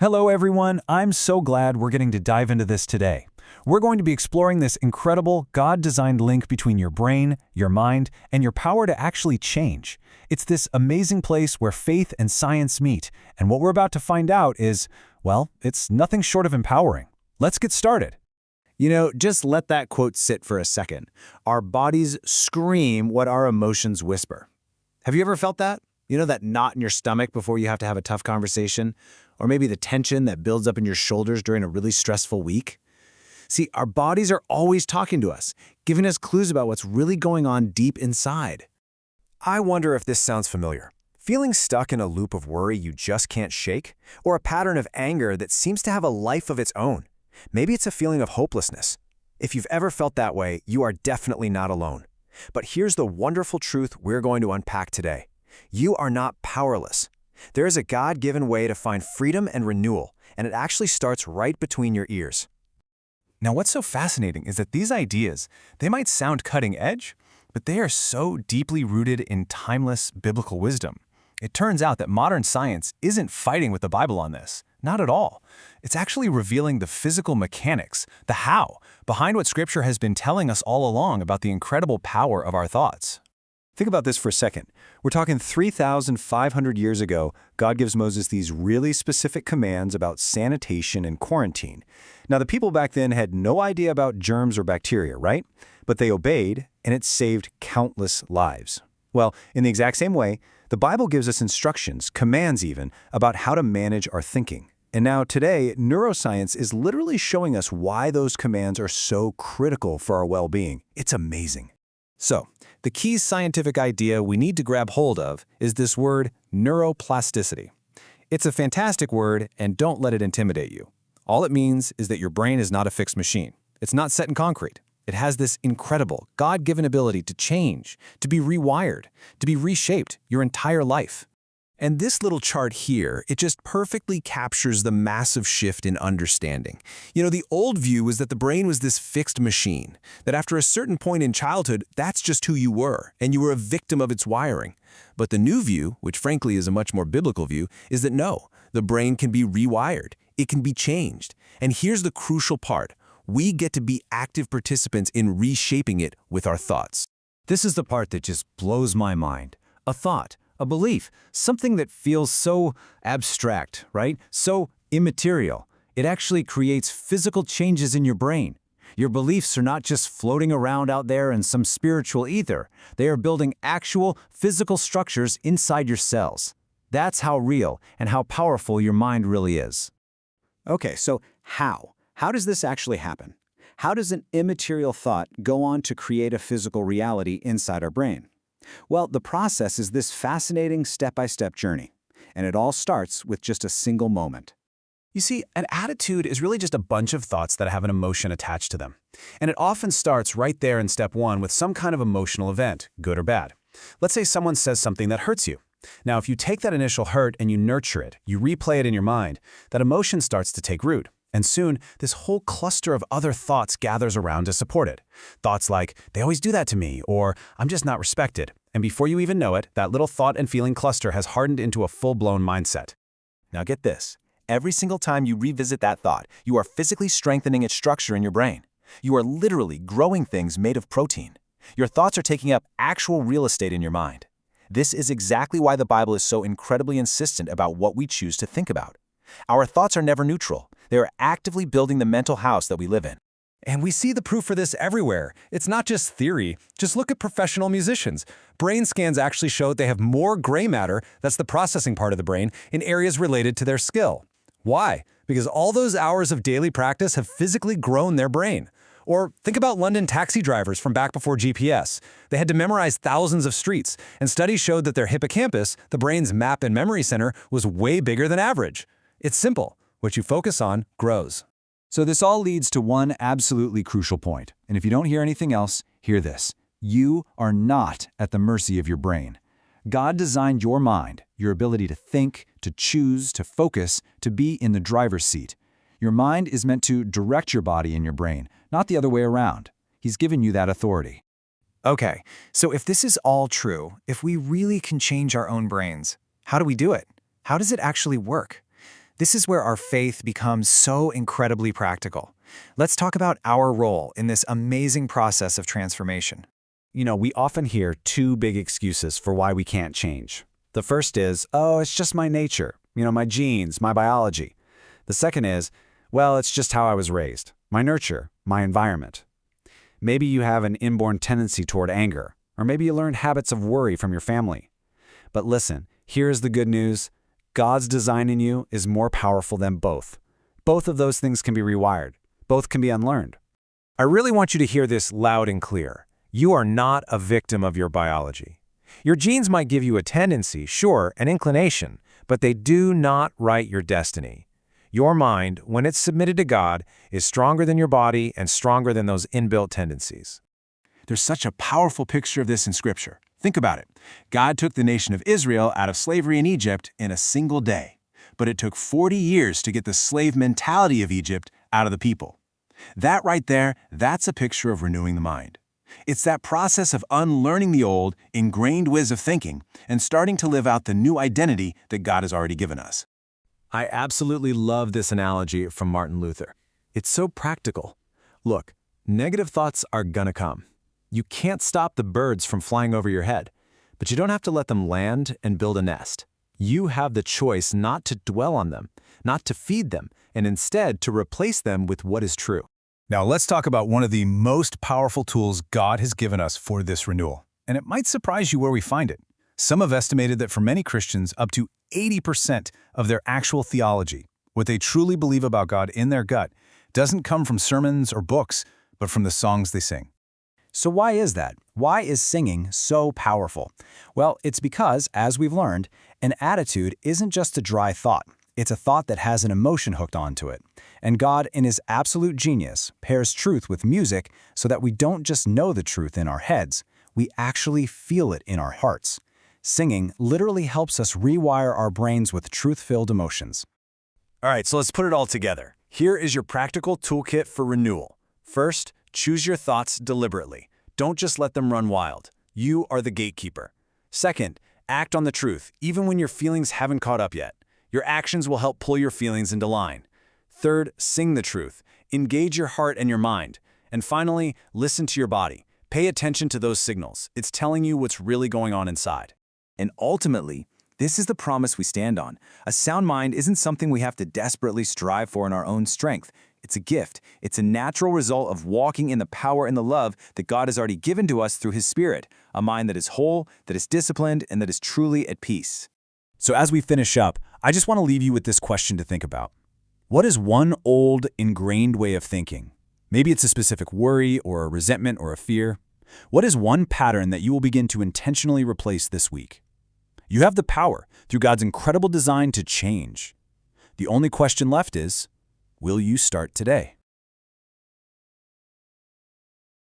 Hello everyone, I'm so glad we're getting to dive into this today. We're going to be exploring this incredible, God-designed link between your brain, your mind, and your power to actually change. It's this amazing place where faith and science meet, and what we're about to find out is, well, it's nothing short of empowering. Let's get started. Just let that quote sit for a second. Our bodies scream what our emotions whisper. Have you ever felt that? That knot in your stomach before you have to have a tough conversation? Or maybe the tension that builds up in your shoulders during a really stressful week? See, our bodies are always talking to us, giving us clues about what's really going on deep inside. I wonder if this sounds familiar. Feeling stuck in a loop of worry you just can't shake? Or a pattern of anger that seems to have a life of its own? Maybe it's a feeling of hopelessness. If you've ever felt that way, you are definitely not alone. But here's the wonderful truth we're going to unpack today. You are not powerless. There is a God-given way to find freedom and renewal, and it actually starts right between your ears. Now, what's so fascinating is that these ideas, they might sound cutting edge, but they are so deeply rooted in timeless biblical wisdom. It turns out that modern science isn't fighting with the Bible on this. Not at all. It's actually revealing the physical mechanics, the how, behind what Scripture has been telling us all along about the incredible power of our thoughts. Think about this for a second. We're talking 3,500 years ago, God gives Moses these really specific commands about sanitation and quarantine. Now, the people back then had no idea about germs or bacteria, right? But they obeyed, and it saved countless lives. Well, in the exact same way, the Bible gives us instructions, commands even, about how to manage our thinking. And now today, neuroscience is literally showing us why those commands are so critical for our well-being. It's amazing. So, the key scientific idea we need to grab hold of is this word neuroplasticity. It's a fantastic word, and don't let it intimidate you. All it means is that your brain is not a fixed machine. It's not set in concrete. It has this incredible, God-given ability to change, to be rewired, to be reshaped your entire life. And this little chart here, it just perfectly captures the massive shift in understanding. The old view was that the brain was this fixed machine, that after a certain point in childhood, that's just who you were, and you were a victim of its wiring. But the new view, which frankly is a much more biblical view, is that no, the brain can be rewired, it can be changed. And here's the crucial part. We get to be active participants in reshaping it with our thoughts. This is the part that just blows my mind. A thought, a belief, something that feels so abstract, right? So immaterial. It actually creates physical changes in your brain. Your beliefs are not just floating around out there in some spiritual ether. They are building actual physical structures inside your cells. That's how real and how powerful your mind really is. Okay, so how? How does this actually happen? How does an immaterial thought go on to create a physical reality inside our brain? Well, the process is this fascinating step-by-step journey, and it all starts with just a single moment. You see, an attitude is really just a bunch of thoughts that have an emotion attached to them. And it often starts right there in step one with some kind of emotional event, good or bad. Let's say someone says something that hurts you. Now, if you take that initial hurt and you nurture it, you replay it in your mind, that emotion starts to take root. And soon, this whole cluster of other thoughts gathers around to support it. Thoughts like, they always do that to me, or I'm just not respected. And before you even know it, that little thought and feeling cluster has hardened into a full-blown mindset. Now get this. Every single time you revisit that thought, you are physically strengthening its structure in your brain. You are literally growing things made of protein. Your thoughts are taking up actual real estate in your mind. This is exactly why the Bible is so incredibly insistent about what we choose to think about. Our thoughts are never neutral. They are actively building the mental house that we live in. And we see the proof for this everywhere. It's not just theory. Just look at professional musicians. Brain scans actually show they have more gray matter, that's the processing part of the brain, in areas related to their skill. Why? Because all those hours of daily practice have physically grown their brain. Or think about London taxi drivers from back before GPS. They had to memorize thousands of streets, and studies showed that their hippocampus, the brain's map and memory center, was way bigger than average. It's simple. What you focus on grows. So this all leads to one absolutely crucial point. And if you don't hear anything else, hear this. You are not at the mercy of your brain. God designed your mind, your ability to think, to choose, to focus, to be in the driver's seat. Your mind is meant to direct your body and your brain, not the other way around. He's given you that authority. Okay, so if this is all true, if we really can change our own brains, how do we do it? How does it actually work? This is where our faith becomes so incredibly practical. Let's talk about our role in this amazing process of transformation. We often hear two big excuses for why we can't change. The first is, oh, it's just my nature, my genes, my biology. The second is, well, it's just how I was raised, my nurture, my environment. Maybe you have an inborn tendency toward anger, or maybe you learned habits of worry from your family. But listen, here's the good news. God's design in you is more powerful than both. Both of those things can be rewired. Both can be unlearned. I really want you to hear this loud and clear. You are not a victim of your biology. Your genes might give you a tendency, sure, an inclination, but they do not write your destiny. Your mind, when it's submitted to God, is stronger than your body and stronger than those inbuilt tendencies. There's such a powerful picture of this in Scripture. Think about it. God took the nation of Israel out of slavery in Egypt in a single day, but it took 40 years to get the slave mentality of Egypt out of the people. That right there, that's a picture of renewing the mind. It's that process of unlearning the old, ingrained ways of thinking and starting to live out the new identity that God has already given us. I absolutely love this analogy from Martin Luther. It's so practical. Look, negative thoughts are gonna come. You can't stop the birds from flying over your head, but you don't have to let them land and build a nest. You have the choice not to dwell on them, not to feed them, and instead to replace them with what is true. Now let's talk about one of the most powerful tools God has given us for this renewal. And it might surprise you where we find it. Some have estimated that for many Christians, up to 80% of their actual theology, what they truly believe about God in their gut, doesn't come from sermons or books, but from the songs they sing. So why is that? Why is singing so powerful? Well, it's because, as we've learned, an attitude isn't just a dry thought. It's a thought that has an emotion hooked onto it. And God, in His absolute genius, pairs truth with music so that we don't just know the truth in our heads, we actually feel it in our hearts. Singing literally helps us rewire our brains with truth-filled emotions. All right, so let's put it all together. Here is your practical toolkit for renewal. First, choose your thoughts deliberately. Don't just let them run wild. You are the gatekeeper. Second, act on the truth, even when your feelings haven't caught up yet. Your actions will help pull your feelings into line. Third, sing the truth. Engage your heart and your mind. And finally, listen to your body. Pay attention to those signals. It's telling you what's really going on inside. And ultimately, this is the promise we stand on. A sound mind isn't something we have to desperately strive for in our own strength. It's a gift. It's a natural result of walking in the power and the love that God has already given to us through His Spirit, a mind that is whole, that is disciplined, and that is truly at peace. So as we finish up, I just want to leave you with this question to think about. What is one old, ingrained way of thinking? Maybe it's a specific worry or a resentment or a fear. What is one pattern that you will begin to intentionally replace this week? You have the power, through God's incredible design, to change. The only question left is, will you start today?